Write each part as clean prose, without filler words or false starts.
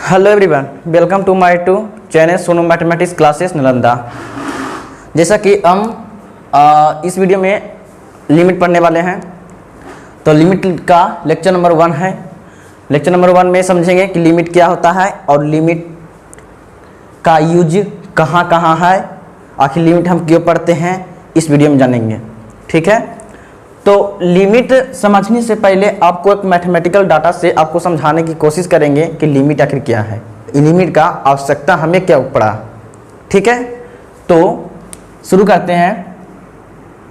Hello everyone, welcome to my channel Sonu mathematics classes Nalanda. जैसा कि हम इस वीडियो में लिमिट पढ़ने वाले हैं, तो लिमिट का लेक्चर नंबर 1 है। लेक्चर नंबर 1 में समझेंगे कि लिमिट क्या होता है और लिमिट का यूज कहाँ कहाँ है, आखिर लिमिट हम क्यों पढ़ते हैं, इस वीडियो में जानेंगे। ठीक है, तो लिमिट समझने से पहले आपको एक मैथमेटिकल डाटा से आपको समझाने की कोशिश करेंगे कि लिमिट आखिर क्या है, लिमिट का आवश्यकता हमें क्या पड़ा। ठीक है, तो शुरू करते हैं।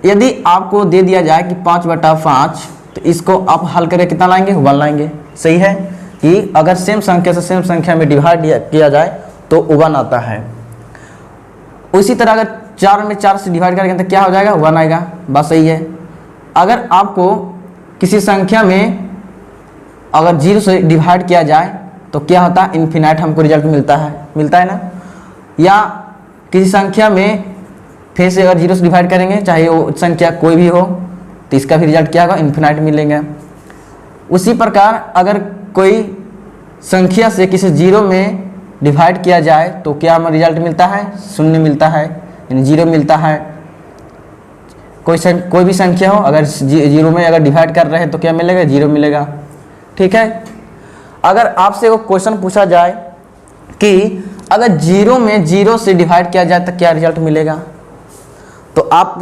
यदि आपको दे दिया जाए कि 5/5, तो इसको आप हल करके कितना लाएंगे, 1 लाएंगे। सही है कि अगर सेम संख्या से सेम संख्या में डिवाइड किया जाए तो 1 आता है। उसी तरह अगर 4 में 4 से डिवाइड करेंगे तो क्या हो जाएगा, 1 आएगा। बात सही है। अगर आपको किसी संख्या में अगर 0 से डिवाइड किया जाए तो क्या होता है, इन्फिनाइट हमको रिजल्ट मिलता है ना। या किसी संख्या में फिर से अगर 0 से डिवाइड करेंगे, चाहे वो संख्या कोई भी हो, तो इसका भी रिजल्ट क्या होगा, इन्फिनाइट मिलेगा। उसी प्रकार अगर कोई संख्या से किसी 0 में डिवाइड किया जाए तो क्या हमें रिजल्ट मिलता है, 0 मिलता है, यानी 0 मिलता है। कोई भी संख्या हो, अगर 0 में अगर डिवाइड कर रहे हैं तो क्या मिलेगा, 0 मिलेगा। ठीक है, अगर आपसे वो क्वेश्चन पूछा जाए कि अगर 0 में 0 से डिवाइड किया जाए तो क्या रिजल्ट मिलेगा, तो आप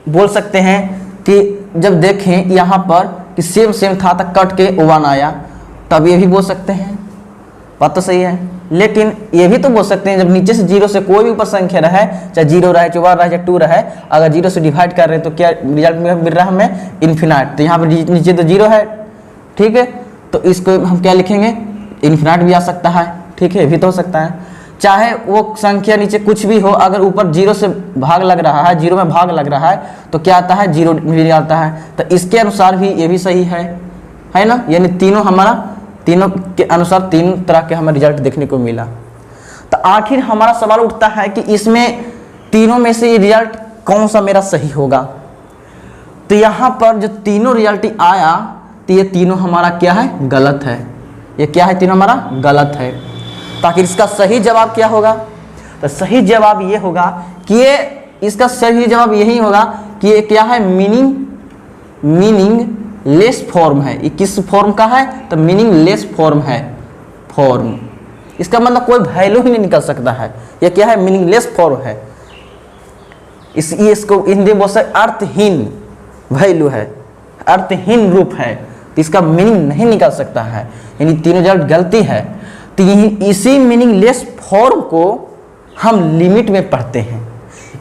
बोल सकते हैं कि जब देखें यहाँ पर कि सेम था तक कट के 1 आया, तब ये भी बोल सकते हैं। बात तो सही है, लेकिन ये भी तो बोल सकते हैं जब नीचे से 0 से कोई भी ऊपर संख्या रहे, चाहे 0 रहे, 4 रहे, चाहे 2 रहे, अगर 0 से डिवाइड कर रहे हैं तो क्या रिजल्ट मिल रहा है हमें, इन्फिनाइट। तो यहाँ पर नीचे तो 0 है। ठीक है, तो इसको हम क्या लिखेंगे, इन्फिनाइट भी आ सकता है। ठीक है, भी तो हो सकता है। चाहे वो संख्या नीचे कुछ भी हो, अगर ऊपर 0 से भाग लग रहा है, 0 में भाग लग रहा है, तो क्या आता है, 0 भी आता है। तो इसके अनुसार भी ये भी सही है ना। यानी तीनों के अनुसार 3 तरह के हमें रिजल्ट देखने को मिला। तो आखिर हमारा सवाल उठता है कि इसमें तीनों में से ये रिजल्ट कौन सा मेरा सही होगा। तो यहाँ पर जो तीनों रिजल्ट आया, तो ये तीनों हमारा क्या है, गलत है। ये क्या है, तीनों हमारा गलत है। तो आखिर इसका सही जवाब क्या होगा, तो सही जवाब ये होगा कि इसका सही जवाब यही होगा कि ये क्या है, मीनिंग लेस फॉर्म है। ये किस फॉर्म का है, तो मीनिंग लेस फॉर्म है। फॉर्म इसका मतलब कोई वैल्यू ही नहीं निकल सकता है। ये क्या है, मीनिंगलेस फॉर्म है। इसको हिंदी में बोल सकते अर्थहीन वैल्यू है, अर्थहीन रूप है। तो इसका मीनिंग नहीं निकल सकता है, यानी तीनों रिजल्ट गलती है। तो इसी मीनिंगलेस फॉर्म को हम लिमिट में पढ़ते हैं।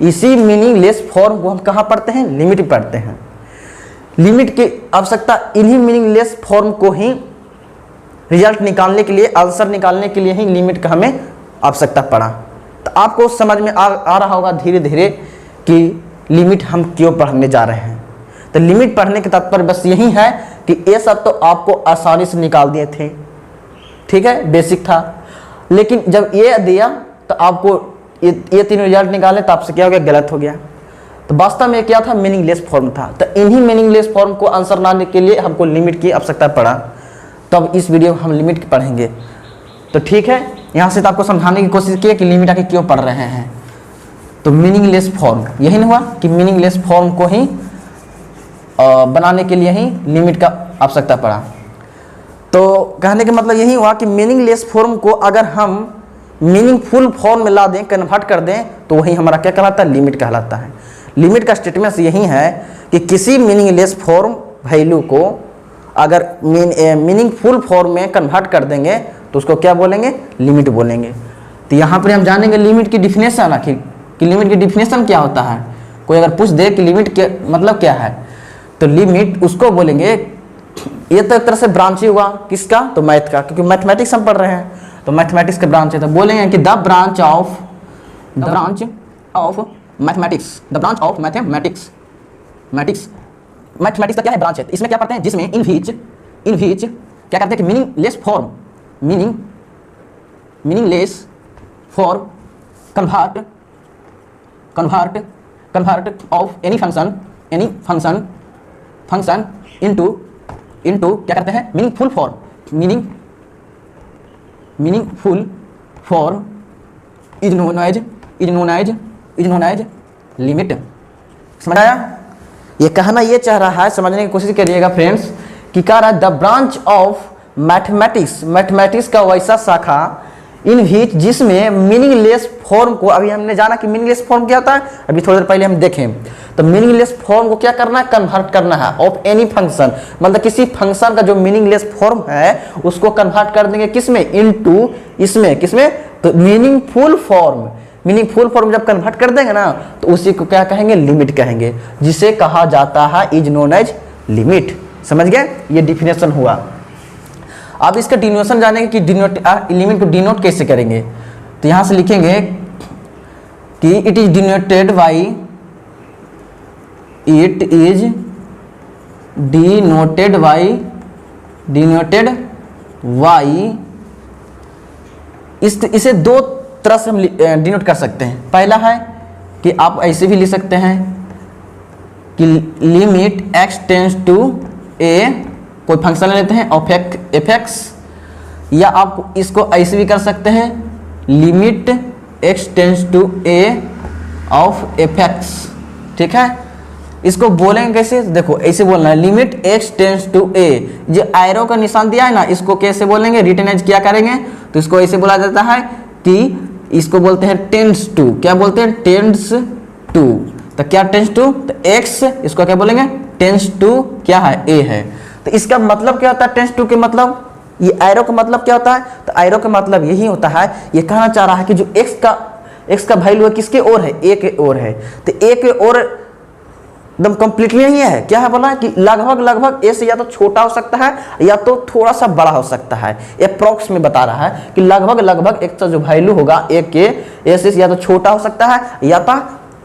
इसी मीनिंगलेस फॉर्म को हम कहाँ पढ़ते हैं, लिमिट में पढ़ते हैं। लिमिट की आवश्यकता इन्हीं मीनिंगलेस फॉर्म को ही रिजल्ट निकालने के लिए, आंसर निकालने के लिए ही लिमिट का हमें आवश्यकता पड़ा। तो आपको समझ में आ रहा होगा धीरे धीरे कि लिमिट हम क्यों पढ़ने जा रहे हैं। तो लिमिट पढ़ने के तात्पर्य बस यही है कि ये सब तो आपको आसानी से निकाल दिए थे। ठीक है, बेसिक था। लेकिन जब ये दिया तो आपको ये तीनों रिजल्ट निकाले, तो आपसे क्या हो गया, गलत हो गया। तो वास्तव में क्या था, मीनिंगलेस फॉर्म था। तो इन्हीं मीनिंगलेस फॉर्म को आंसर लाने के लिए हमको लिमिट की आवश्यकता पड़ा। तो अब इस वीडियो में हम लिमिट पढ़ेंगे। तो ठीक है, यहाँ से तो आपको समझाने की कोशिश की कि लिमिट आके क्यों पढ़ रहे हैं। तो मीनिंगलेस फॉर्म यही नहीं हुआ कि मीनिंगलेस फॉर्म को ही बनाने के लिए ही लिमिट का आवश्यकता पड़ा। तो कहने का मतलब यही हुआ कि मीनिंगलेस फॉर्म को अगर हम मीनिंगफुल फॉर्म में ला दें, कन्वर्ट कर दें, तो वही हमारा क्या कहलाता है, लिमिट कहलाता है। लिमिट का स्टेटमेंट यही है कि किसी मीनिंगलेस फॉर्म वैल्यू को अगर मीनिंगफुल फॉर्म में कन्वर्ट कर देंगे तो उसको क्या बोलेंगे, लिमिट बोलेंगे। तो यहाँ पर हम जानेंगे लिमिट की डिफिनेशन, आखिर कि लिमिट की डिफिनेशन क्या होता है। कोई अगर पूछ दे कि लिमिट के मतलब क्या है, तो लिमिट उसको बोलेंगे, ये तो एक तरह से ब्रांच ही हुआ किसका, तो मैथ का, क्योंकि मैथमेटिक्स हम पढ़ रहे हैं, तो मैथमेटिक्स का ब्रांच है। तो बोलेंगे कि the branch of mathematics, the branch of mathematics. Mathematics का क्या है, ब्रांच है। इसमें क्या पढ़ते हैं, जिसमें इन विच क्या करते हैं कि meaningless form convert of any function into क्या करते हैं, meaningful form. Meaningful form is known age limit. समझ आया? ये कहना ये चाह रहा है, समझने की कोशिश करिएगा फ्रेंड्स, कि कह रहा है द ब्रांच ऑफ मैथमेटिक्स का वैसा शाखा इन विच जिसमें मीनिंगलेस फॉर्म को, अभी हमने जाना कि मीनिंगलेस फॉर्म क्या होता है, अभी थोड़ी देर पहले हम देखें, तो मीनिंगलेस फॉर्म को क्या करना है, कन्वर्ट करना है ऑफ एनी फंक्शन, मतलब किसी फंक्शन का जो मीनिंगलेस फॉर्म है उसको कन्वर्ट कर देंगे किसमें, इनटू इसमें, किसमें, तो मीनिंगफुल फॉर्म। मीनिंगफुल फॉर्म जब कन्वर्ट कर देंगे ना तो उसी को क्या कहेंगे, लिमिट कहेंगे, जिसे कहा जाता है इज नोन एज लिमिट। समझ गए? ये डिफिनेशन हुआ। अब इसका डिनोशन जानेंगे कि लिमिट को डिनोट कैसे करेंगे। तो यहां से लिखेंगे कि इट इज डिनोटेड बाई, इसे दो तरह से हम डिनोट कर सकते हैं। पहला है कि आप ऐसे भी लिख सकते हैं कि limit x tends to a, कोई फंक्शन लेते हैं एफ एक्स, या आप इसको ऐसे भी कर सकते हैं limit x tends to a of f x. ठीक है, इसको बोलेंगे कैसे, देखो ऐसे बोलना है limit x tends to a, जो एरो का निशान दिया है ना इसको कैसे बोलेंगे, रिटर्न एज क्या करेंगे, तो इसको ऐसे बोला जाता है कि इसको बोलते हैं टेंस टू, क्या बोलते हैं, टेंस टू। तो क्या टेंस टू, तो x, इसको क्या बोलेंगे, टेंस टू क्या है, a है। तो इसका मतलब क्या होता है, टेंस टू के मतलब, ये एरो का मतलब क्या होता है, तो एरो का मतलब यही होता है, ये कहना चाह रहा है कि जो x का वैल्यू है किसके ओर है, a के ओर है। तो a के ओर एकदम कंप्लीटली नहीं है, क्या है बोला कि लगभग ए से या तो छोटा हो सकता है या तो थोड़ा सा बड़ा हो सकता है। अप्रॉक्स में बता रहा है कि लगभग एक का जो वैल्यू होगा ए के ए से या तो छोटा हो सकता है या तो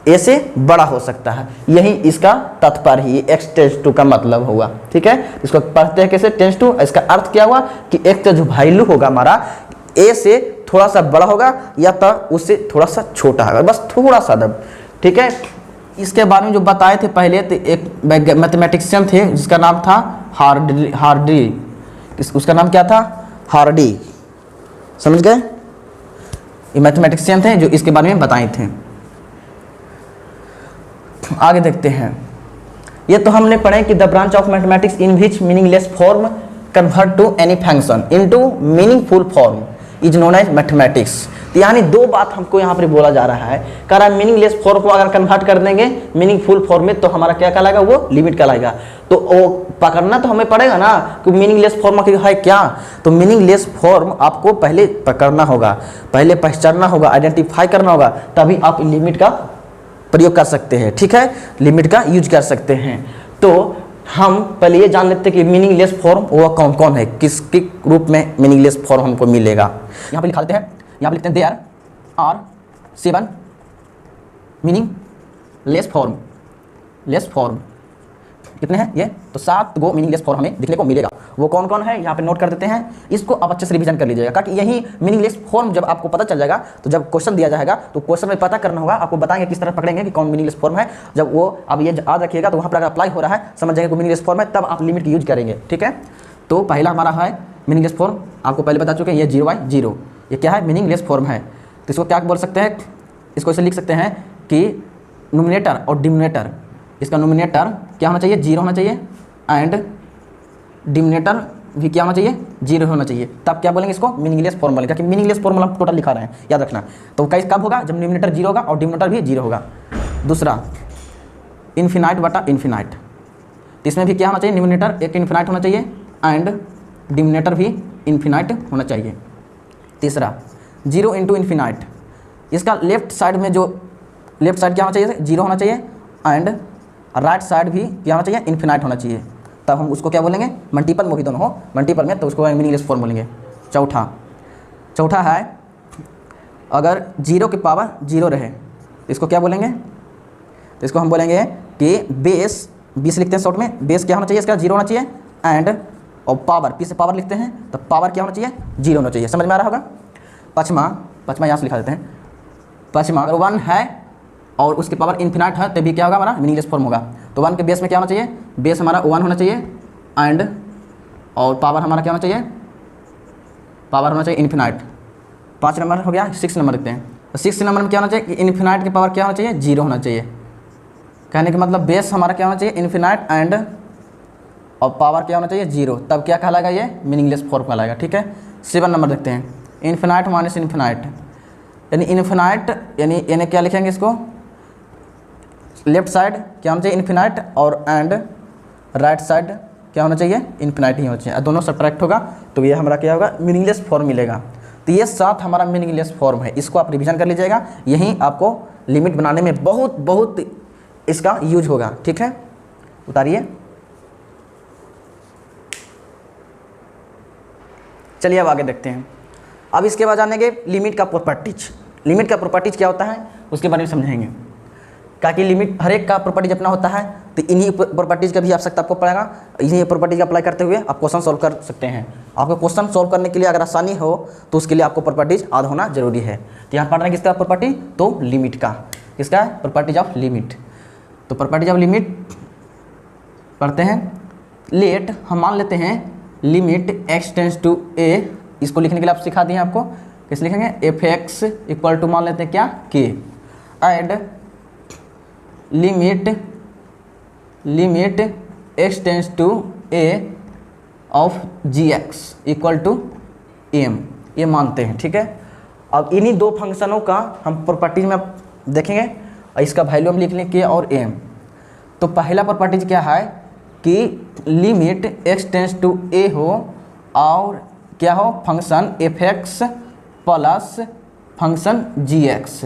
ए से बड़ा हो सकता है। यही इसका तात्पर्य ही x टेंस टू का मतलब होगा। ठीक है, इसको पढ़ते हैं कैसे, टेंस टू, इसका अर्थ क्या हुआ कि एक का जो वैल्यू होगा हमारा ए से थोड़ा सा बड़ा होगा या तो उससे थोड़ा सा छोटा होगा, बस थोड़ा सा दब। ठीक है, इसके बारे में जो बताए थे पहले, तो एक मैथमेटिशियन थे जिसका नाम था हार्डी, उसका नाम क्या था, हार्डी। समझ गए? ये मैथमेटिशियन थे जो इसके बारे में बताए थे। आगे देखते हैं, ये तो हमने पढ़े कि the branch of mathematics in which meaningless form convert to any function into meaningful form is known as mathematics. तो यानी दो बात हमको यहाँ पर बोला जा रहा है, कह रहा है मीनिंगलेस फॉर्म को अगर कन्वर्ट कर देंगे मीनिंगफुल फॉर्म में तो हमारा क्या कहलाएगा, वो लिमिट कहलाएगा। तो वो पकड़ना तो हमें पड़ेगा ना कि मीनिंगलेस फॉर्म है क्या। तो मीनिंगलेस फॉर्म आपको पहले पकड़ना होगा, पहले पहचानना होगा, आइडेंटिफाई करना होगा, तभी आप लिमिट का प्रयोग कर सकते हैं। ठीक है, लिमिट का यूज कर सकते हैं। तो हम पहले ये जान लेते हैं कि मीनिंगलेस फॉर्म वो कौन कौन है, किसके रूप में मीनिंगलेस फॉर्म हमको मिलेगा। यहाँ पे लिखा देते हैं, यहाँ पे लिखते हैं देयर आर 7 मीनिंगलेस फॉर्म। कितने हैं ये, तो 7 गो मीनिंगलेस फॉर्म हमें दिखने को मिलेगा। वो कौन कौन है यहाँ पे नोट कर देते हैं, इसको आप अच्छे से रिवीजन कर लीजिएगा, ताकि यही मीनिंगलेस फॉर्म जब आपको पता चल जाएगा तो जब क्वेश्चन दिया जाएगा तो क्वेश्चन में पता करना होगा, आपको बताएंगे किस तरह पकड़ेंगे कि कौन मीनिंगलेस फॉर्म है। जब वो अब ये याद रखिएगा तो वहाँ पर अगर अप्लाई हो रहा है समझ जाएंगे मीनिंगलेस फॉर्म है, तब आप लिमिट यूज करेंगे। ठीक है, तो पहला हमारा है मीनिंगलेस फॉर्म, आपको पहले बता चुके हैं, ये 0/0, ये क्या है, मीनिंगलेस फॉर्म है। तो इसको क्या बोल सकते हैं, इसको ऐसे लिख सकते हैं कि नोमिनेटर और डिनोमिनेटर, इसका नोमिनेटर क्या होना चाहिए, 0 होना चाहिए, एंड डिनोमिनेटर भी क्या होना चाहिए, 0 होना चाहिए। तब क्या बोलेंगे, इसको मीनिंगलेस फॉर्म बोलेंगे, क्योंकि मीनिंगलेस फॉर्मूला हम टोटल लिखा रहे हैं, याद रखना। तो कैसे कब होगा, जब नोमिनेटर 0 होगा और डिनोमिनेटर भी 0 होगा। दूसरा इन्फिनाइट बटा इन्फिनाइट, इसमें भी क्या होना चाहिए, नोमिनेटर एक इन्फिनाइट होना चाहिए एंड डिनोमिनेटर भी इन्फिनाइट होना चाहिए। तीसरा 0 इंटू इन्फिनाइट, इसका लेफ्ट साइड में जो लेफ्ट साइड क्या होना चाहिए, 0 होना चाहिए एंड राइट साइड भी क्या होना चाहिए, इन्फिनाइट होना चाहिए। तब हम उसको क्या बोलेंगे, मल्टीपल में भी दोनों हो, मल्टीपल में तो उसको मीनिंगलेस फॉर्म बोलेंगे। चौथा है अगर 0 की पावर 0 रहे तो इसको क्या बोलेंगे, तो इसको हम बोलेंगे कि बेस 20 लिखते हैं शॉर्ट में, बेस क्या होना चाहिए, इसका 0 होना चाहिए एंड और पावर, पी से पावर लिखते हैं तो पावर क्या होना चाहिए, 0 होना चाहिए। समझ में आ रहा होगा। पाँचवा यहाँ से लिखा देते हैं, पाँचवा अगर 1 है और उसके पावर इन्फिनाइट है तभी क्या होगा, हमारा मीनिंगलेस फॉर्म होगा। तो 1 के बेस में क्या होना चाहिए, बेस हमारा 1 होना चाहिए एंड और पावर हमारा क्या होना चाहिए, पावर होना चाहिए इन्फिनाइट। 5 नंबर हो गया। 6 नंबर देखते हैं। तो 6 नंबर में क्या होना चाहिए कि इन्फिनाइट की पावर क्या होना चाहिए, 0 होना चाहिए। कहने का मतलब बेस हमारा क्या होना चाहिए, इन्फिनाइट एंड और पावर क्या होना चाहिए 0, तब क्या कहलाएगा, ये मीनिंगलेस फॉर्म कहलाएगा। ठीक है। 7 नंबर देखते हैं। इन्फिनाइट माइनस इन्फिनाइट, यानी इन्फिनाइट यानी क्या लिखेंगे इसको, लेफ्ट साइड क्या होना चाहिए इन्फिनाइट और एंड राइट साइड क्या होना चाहिए, इन्फिनाइट ही होना चाहिए। दोनों सब्ट्रैक्ट होगा तो ये हमारा क्या होगा, मीनिंगलेस फॉर्म मिलेगा। तो ये 7 हमारा मीनिंगलेस फॉर्म है, इसको आप रिवीजन कर लीजिएगा। यही आपको लिमिट बनाने में बहुत बहुत इसका यूज होगा। ठीक है, उतारिए। चलिए अब आगे देखते हैं। अब इसके बाद जानेंगे लिमिट का प्रॉपर्टीज। लिमिट का प्रॉपर्टीज क्या होता है उसके बारे में समझेंगे। क्या कि लिमिट हर एक का प्रॉपर्टीज अपना होता है, तो इन्हीं प्रॉपर्टीज का भी आवश्यकता आपको पड़ेगा। इन्हीं प्रॉपर्टीज का अप्लाई करते हुए आप क्वेश्चन सॉल्व कर सकते हैं। आपको क्वेश्चन सॉल्व करने के लिए अगर आसानी हो तो उसके लिए आपको प्रॉपर्टीज याद होना जरूरी है। तो यहाँ पढ़ रहे हैं किसका प्रॉपर्टी, तो लिमिट का, किसका प्रॉपर्टीज ऑफ लिमिट। तो प्रॉपर्टीज ऑफ लिमिट पढ़ते हैं। लेट हम मान लेते हैं limit x tends to a, इसको लिखने के लिए आप सिखा दिए आपको, कैसे लिखेंगे, f(x) इक्वल टू मान लेते हैं क्या, k, and limit x tends to a of gx equal to m, ये मानते हैं। ठीक है। अब इन्हीं दो फंक्शनों का हम प्रॉपर्टीज में देखेंगे और इसका वैल्यू हम लिख लें k और m। तो पहला प्रॉपर्टीज क्या है कि limit x tends to a हो और क्या हो, function f(x) plus function gx।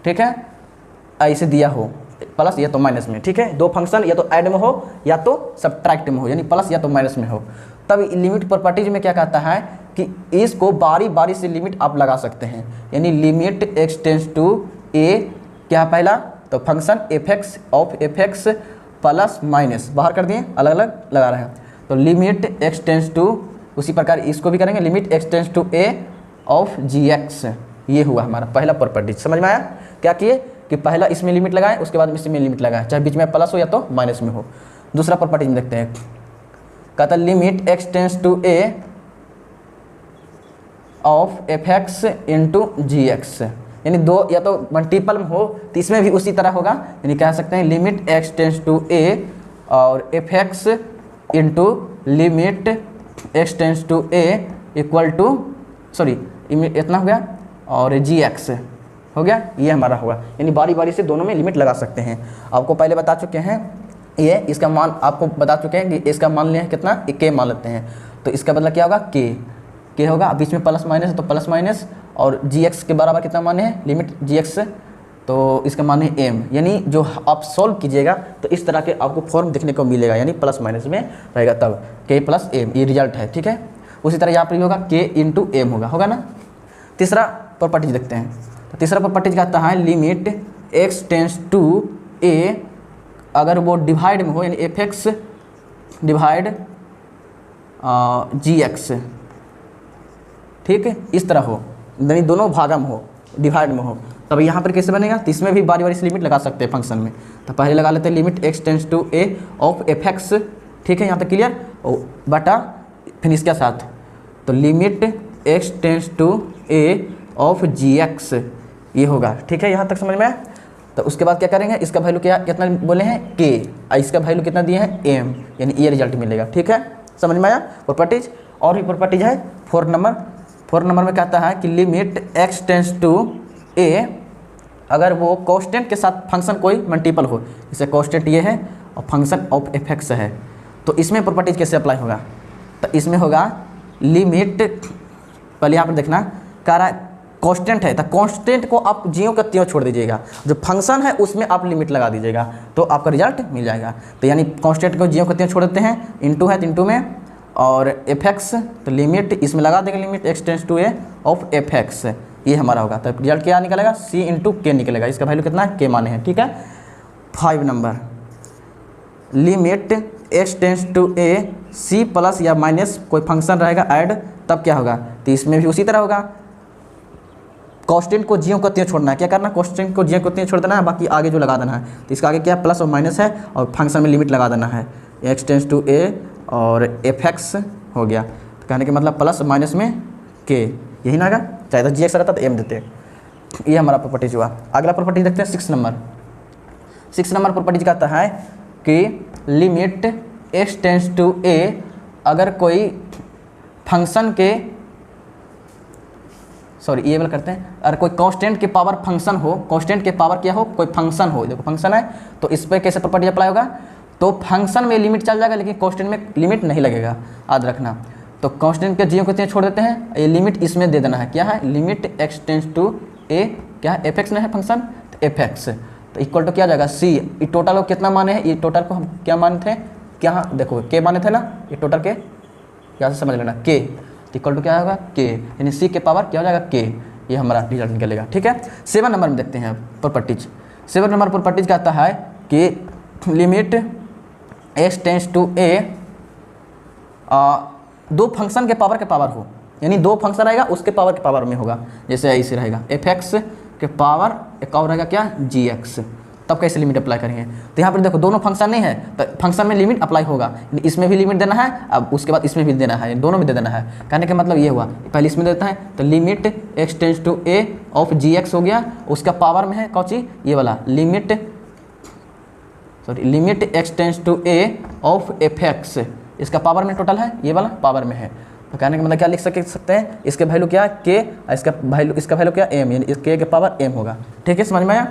ठीक है, ऐसे दिया हो, प्लस या तो माइनस में। ठीक है, दो फंक्शन या तो ऐड में हो या तो सब्ट्रैक्ट में हो, यानी प्लस या तो माइनस में हो। तब लिमिट प्रॉपर्टीज में क्या कहता है कि इसको बारी बारी से लिमिट आप लगा सकते हैं। यानी limit x tends to a क्या पहला, तो function f(x) of f(x) plus minus बाहर कर दिए, अलग अलग लगा रहे हैं। तो लिमिट x टेंस टू, उसी प्रकार इसको भी करेंगे, limit x tends to a of gx। ये हुआ हमारा पहला प्रॉपर्टी। समझ में आया, क्या किए कि पहला इसमें लिमिट लगाए, उसके बाद इसमें लिमिट लगाए, चाहे बीच में प्लस हो या तो माइनस में हो। दूसरा प्रॉपर्टी में देखते हैं, कहता है limit x tends to a of f(x) into gx, यानी दो या तो मल्टीपल में हो तो इसमें भी उसी तरह होगा। यानी कह सकते हैं limit x tends to a और f(x) into limit x tends to a equal to, sorry इतना हो गया, और gx हो गया, ये हमारा होगा। यानी बारी बारी से दोनों में लिमिट लगा सकते हैं। आपको पहले बता चुके हैं ये, इसका मान आपको बता चुके हैं कि इसका मान लिया है कितना, k मान लेते हैं। तो इसका बदला क्या होगा, k होगा, बीच में प्लस माइनस तो प्लस माइनस, और gx के बराबर कितना माने हैं, लिमिट gx, तो इसका मान है m। यानी जो आप सॉल्व कीजिएगा तो इस तरह के आपको फॉर्म देखने को मिलेगा, यानी प्लस माइनस में रहेगा, तब k प्लस m, ये रिजल्ट है। ठीक है, उसी तरह यहाँ पर भी होगा k इंटू m होगा ना। तीसरा प्रॉपर्टीज देखते हैं। तो तीसरा प्रॉपर्टीज कहता है limit x tends to a, अगर वो डिवाइड में हो, यानी f(x) डिवाइड gx, ठीक है, इस तरह हो, यानी दोनों भागा में हो, डिवाइड में हो, तब यहाँ पर कैसे बनेगा, तो इसमें भी बारी बारी से लिमिट लगा सकते हैं फंक्शन में। तो पहले लगा लेते हैं limit x tends to a of f(x), ठीक है, यहाँ तक क्लियर, बटा फिर इसके साथ तो limit x tends to a of gx, ये होगा। ठीक है, यहाँ तक समझ में आया। तो उसके बाद क्या करेंगे, इसका वैल्यू क्या कितना बोले हैं, k, इसका वैल्यू कितना दिए हैं, m, यानी ये रिजल्ट मिलेगा। ठीक है, समझ में आया प्रॉपर्टीज। और भी प्रॉपर्टीज है। 4 नंबर में कहता है कि limit x tends to a, अगर वो कांस्टेंट के साथ फंक्शन कोई मल्टीपल हो, जैसे कांस्टेंट ये है और फंक्शन ऑफ f(x) है, तो इसमें प्रॉपर्टीज कैसे अप्लाई होगा, तो इसमें होगा लिमिट, पहले यहाँ पर देखना, कह रहा है कांस्टेंट है, तो कांस्टेंट को आप ज्यों का त्यों छोड़ दीजिएगा, जो फंक्शन है उसमें आप लिमिट लगा दीजिएगा तो आपका रिजल्ट मिल जाएगा। तो यानी कांस्टेंट को ज्यों का त्यों छोड़ देते हैं, इंटू है तो इंटू में, और f(x) तो लिमिट इसमें लगा देंगे, limit x tends to a of f(x), ये हमारा होगा। तो रिजल्ट क्या निकलेगा, c इंटू k निकलेगा, इसका वैल्यू कितना है, k माने हैं। ठीक है। 5 number, limit x tends to a c plus या माइनस कोई फंक्शन रहेगा ऐड, तब क्या होगा, तो इसमें भी उसी तरह होगा, कांस्टेंट को ज्यों को त्यों छोड़ना है, क्या करना, कांस्टेंट को ज्यों को त्यों छोड़ देना है, बाकी आगे जो लगा देना है, तो इसका आगे क्या है, प्लस और माइनस है, और फंक्शन में लिमिट लगा देना है, x टेंस टू a और f(x) हो गया। तो कहने के मतलब प्लस माइनस में k, यही ना आएगा। चाहे तो GX रहता तो M देते। ये हमारा प्रॉपर्टीज हुआ। अगला प्रॉपर्टी देखते हैं 6 नंबर। 6 नंबर प्रॉपर्टीज कहता है कि limit x tends to a, अगर कोई फंक्शन के ये वाला करते हैं, अगर कोई कांस्टेंट के पावर फंक्शन हो, कांस्टेंट के पावर क्या हो, कोई फंक्शन हो, देखो फंक्शन है तो इस पर कैसे प्रॉपर्टी अप्लाई होगा, तो फंक्शन में लिमिट चल जाएगा लेकिन कांस्टेंट में लिमिट नहीं लगेगा, याद रखना। तो कांस्टेंट के जीरो को छोड़ देते हैं, ये लिमिट इसमें दे देना है, क्या है, limit x tends to a, क्या है, fx में है फंक्शन, तो fx तो इक्वल टू क्या आ जाएगा c। ये टोटल को कितना माने हैं, ये टोटल को हम क्या माने थे, क्या देखो k माने थे ना, ये टोटल के क्या से समझ लेना k, इक्वल टू क्या होगा k, यानी c के पावर क्या हो जाएगा k, ये हमारा रिजल्ट निकलेगा। ठीक है। 7 नंबर में देखते हैं प्रॉपर्टीज। 7 नंबर प्रॉपर्टीज कहता है कि limit x tends to a, दो फंक्शन के पावर हो, यानी दो फंक्शन रहेगा उसके पावर में होगा, जैसे ऐसे रहेगा fx के पावर एक और रहेगा क्या gx, तब कैसे लिमिट अप्लाई करेंगे, तो यहाँ पर देखो दोनों फंक्शन नहीं है तो फंक्शन में लिमिट अप्लाई होगा, इसमें भी लिमिट देना है, अब उसके बाद इसमें भी देना है, दोनों में दे देना है। कहने का मतलब ये हुआ, पहले इसमें देता है तो limit x tends to a of gx हो गया, उसका पावर में है कौन सी, ये वाला limit x tends to a of fx, इसका पावर में टोटल है, ये वाला पावर में है। तो कहने का मतलब क्या लिख सकते हैं, इसके वैल्यू क्या है k, इसका वैल्यू क्या m, यानी k के पावर m होगा। ठीक है, समझ में आया।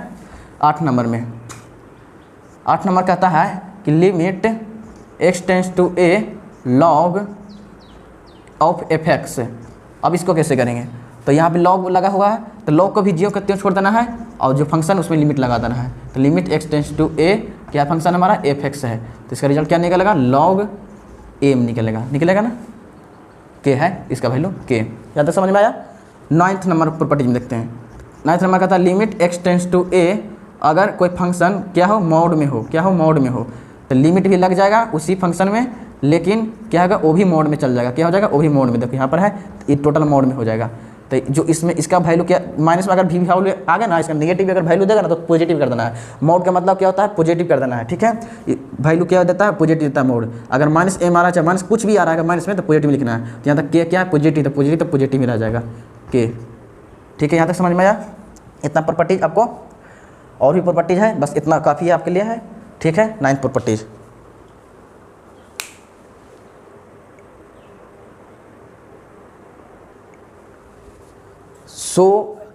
8 नंबर में 8 नंबर कहता है कि limit x tends to a log of fx। अब इसको कैसे करेंगे, तो यहाँ पे log लगा हुआ है तो log को भी जीरो करते छोड़ देना है और जो फंक्शन उसमें लिमिट लगा देना है। तो limit x tends to a क्या फंक्शन हमारा fx है, तो इसका रिजल्ट क्या निकलेगा, log m निकलेगा ना, k है इसका वैल्यू k। यहाँ तक समझ में आया। 9th नंबर प्रॉपर्टी में देखते हैं। 9th नंबर कहता है limit x tends to a, अगर कोई फंक्शन क्या हो, मोड में हो, तो लिमिट भी लग जाएगा उसी फंक्शन में, लेकिन क्या होगा, वो भी मोड में चल जाएगा, क्या हो जाएगा, वो भी मोड में, देखो यहाँ पर है ये टोटल मोड में हो जाएगा। तो जो इसमें इसका वैल्यू क्या, माइनस में अगर भी वैल्यू आ गया ना, इसका नेगेटिव अगर वैल्यू देगा ना तो पॉजिटिव कर देना है। मोड का मतलब क्या होता है, पॉजिटिव कर देना है। ठीक है, वैल्यू क्या देता है, पॉजिटिव देता है मोड। अगर माइनस m आ रहा है, चाहे माइनस कुछ भी आ रहा है माइनस में, तो पॉजिटिव लिखना है। तो यहाँ तक क्या है, पॉजिटिव, तो पॉजिटिव ही रह जाएगा k। ठीक है, यहाँ तक समझ में आया। इतना प्रॉपर्टीज आपको, और भी प्रॉपर्टीज है, बस इतना काफ़ी है आपके लिए है। ठीक है, 9th प्रॉपर्टीज।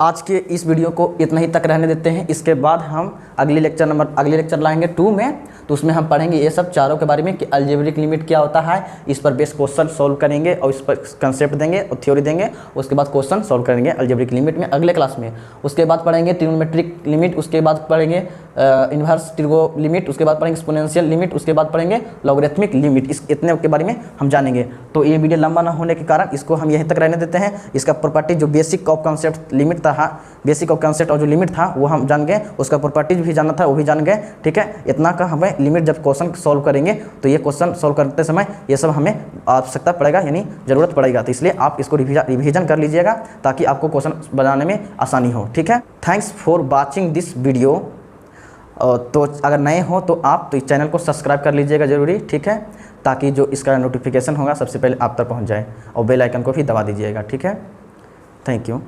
आज के इस वीडियो को इतना ही तक रहने देते हैं। इसके बाद हम अगले लेक्चर लाएंगे 2 में, तो उसमें हम पढ़ेंगे ये सब चारों के बारे में कि अलजेब्रिक लिमिट क्या होता है, इस पर बेस क्वेश्चन सॉल्व करेंगे और इस पर कंसेप्ट देंगे और थ्योरी देंगे। उसके बाद क्वेश्चन सॉल्व करेंगे अलजेब्रिक लिमिट में अगले क्लास में। उसके बाद पढ़ेंगे ट्रिग्नोमेट्रिक लिमिट, उसके बाद पढ़ेंगे इन्वर्स ट्रिगो लिमिट, उसके बाद पढ़ेंगे एक्सपोनेंशियल लिमिट, उसके बाद पढ़ेंगे लॉगरिथमिक लिमिट। इस इतने के बारे में हम जानेंगे। तो ये वीडियो लंबा ना होने के कारण इसको हम यहीं तक रहने देते हैं। इसका प्रॉपर्टी जो बेसिक ऑफ कॉन्सेप्ट लिमिट था, बेसिक ऑफ कॉन्सेप्ट और जो लिमिट था वो हम जान गए, उसका प्रॉपर्टीज भी जानना था वो भी जान गए। ठीक है, इतना का हमें लिमिट जब क्वेश्चन सॉल्व करेंगे तो ये क्वेश्चन सॉल्व करते समय ये सब हमें आवश्यकता पड़ेगा, यानी ज़रूरत पड़ेगा। तो इसलिए आप इसको रिवीजन कर लीजिएगा ताकि आपको क्वेश्चन बनाने में आसानी हो। ठीक है, thanks for watching this video. तो अगर नए हो तो आप तो इस चैनल को सब्सक्राइब कर लीजिएगा ज़रूरी। ठीक है, ताकि जो इसका नोटिफिकेशन होगा सबसे पहले आप तक पहुंच जाए, और बेल आइकन को भी दबा दीजिएगा। ठीक है, थैंक यू।